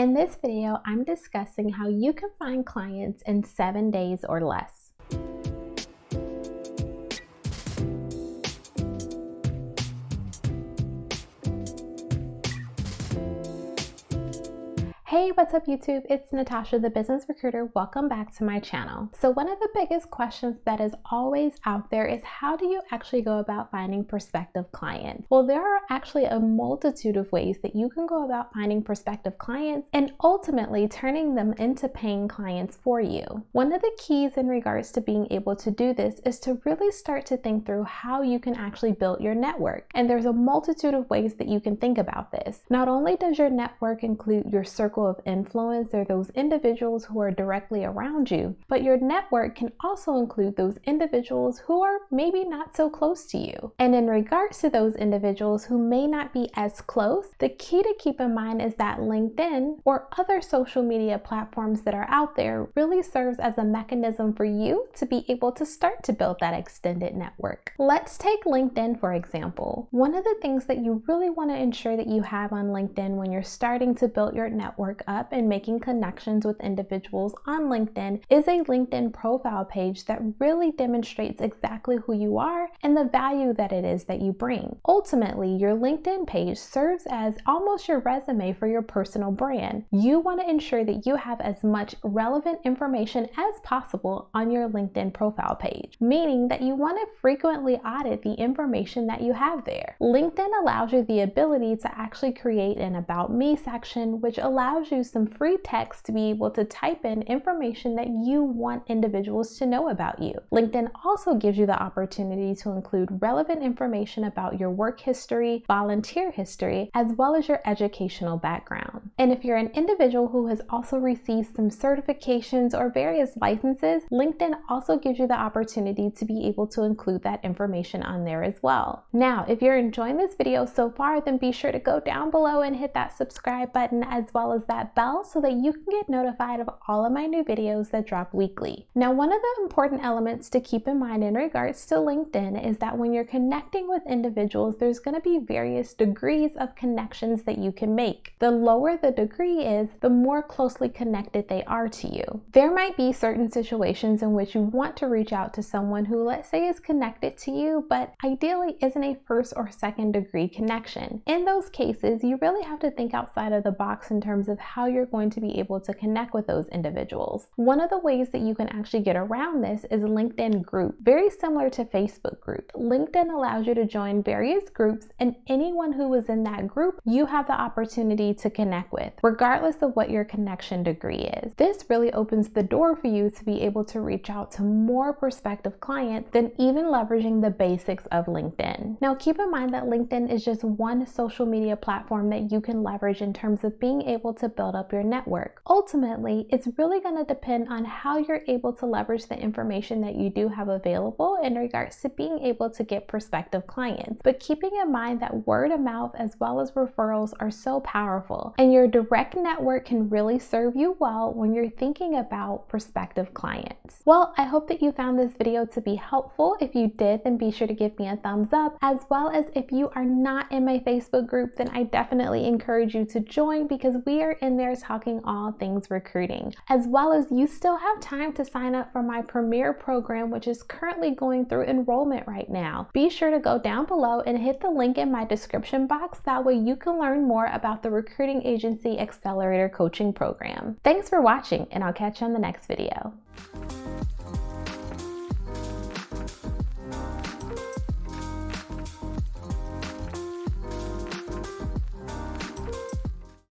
In this video, I'm discussing how you can find clients in 7 days or less. Hey, what's up YouTube? It's Natasha, the business recruiter. Welcome back to my channel. So one of the biggest questions that is always out there is how do you actually go about finding prospective clients? Well, there are actually a multitude of ways that you can go about finding prospective clients and ultimately turning them into paying clients for you. One of the keys in regards to being able to do this is to really start to think through how you can actually build your network. And there's a multitude of ways that you can think about this. Not only does your network include your circle of influence or those individuals who are directly around you, but your network can also include those individuals who are maybe not so close to you. And in regards to those individuals who may not be as close, the key to keep in mind is that LinkedIn or other social media platforms that are out there really serves as a mechanism for you to be able to start to build that extended network. Let's take LinkedIn for example. One of the things that you really want to ensure that you have on LinkedIn when you're starting to build your network up and making connections with individuals on LinkedIn is a LinkedIn profile page that really demonstrates exactly who you are and the value that it is that you bring. Ultimately, your LinkedIn page serves as almost your resume for your personal brand. You want to ensure that you have as much relevant information as possible on your LinkedIn profile page, meaning that you want to frequently audit the information that you have there. LinkedIn allows you the ability to actually create an About Me section, which allows you some free text to be able to type in information that you want individuals to know about you. LinkedIn also gives you the opportunity to include relevant information about your work history, volunteer history, as well as your educational background. And if you're an individual who has also received some certifications or various licenses, LinkedIn also gives you the opportunity to be able to include that information on there as well. Now, if you're enjoying this video so far, then be sure to go down below and hit that subscribe button as well as that bell so that you can get notified of all of my new videos that drop weekly. Now, one of the important elements to keep in mind in regards to LinkedIn is that when you're connecting with individuals, there's going to be various degrees of connections that you can make. The lower the degree is, the more closely connected they are to you. There might be certain situations in which you want to reach out to someone who, let's say, is connected to you, but ideally isn't a first or second degree connection. In those cases, you really have to think outside of the box in terms of how you're going to be able to connect with those individuals. One of the ways that you can actually get around this is LinkedIn group, very similar to Facebook group. LinkedIn allows you to join various groups, and anyone who is in that group, you have the opportunity to connect with, regardless of what your connection degree is. This really opens the door for you to be able to reach out to more prospective clients than even leveraging the basics of LinkedIn. Now, keep in mind that LinkedIn is just one social media platform that you can leverage in terms of being able to build up your network. Ultimately, it's really going to depend on how you're able to leverage the information that you do have available in regards to being able to get prospective clients. But keeping in mind that word of mouth as well as referrals are so powerful, and your direct network can really serve you well when you're thinking about prospective clients. Well, I hope that you found this video to be helpful. If you did, then be sure to give me a thumbs up, as well as if you are not in my Facebook group, then I definitely encourage you to join because we are in there talking all things recruiting, as well as you still have time to sign up for my premier program, which is currently going through enrollment right now. Be sure to go down below and hit the link in my description box. That way you can learn more about the Recruiting Agency Accelerator Coaching Program. Thanks for watching, and I'll catch you on the next video.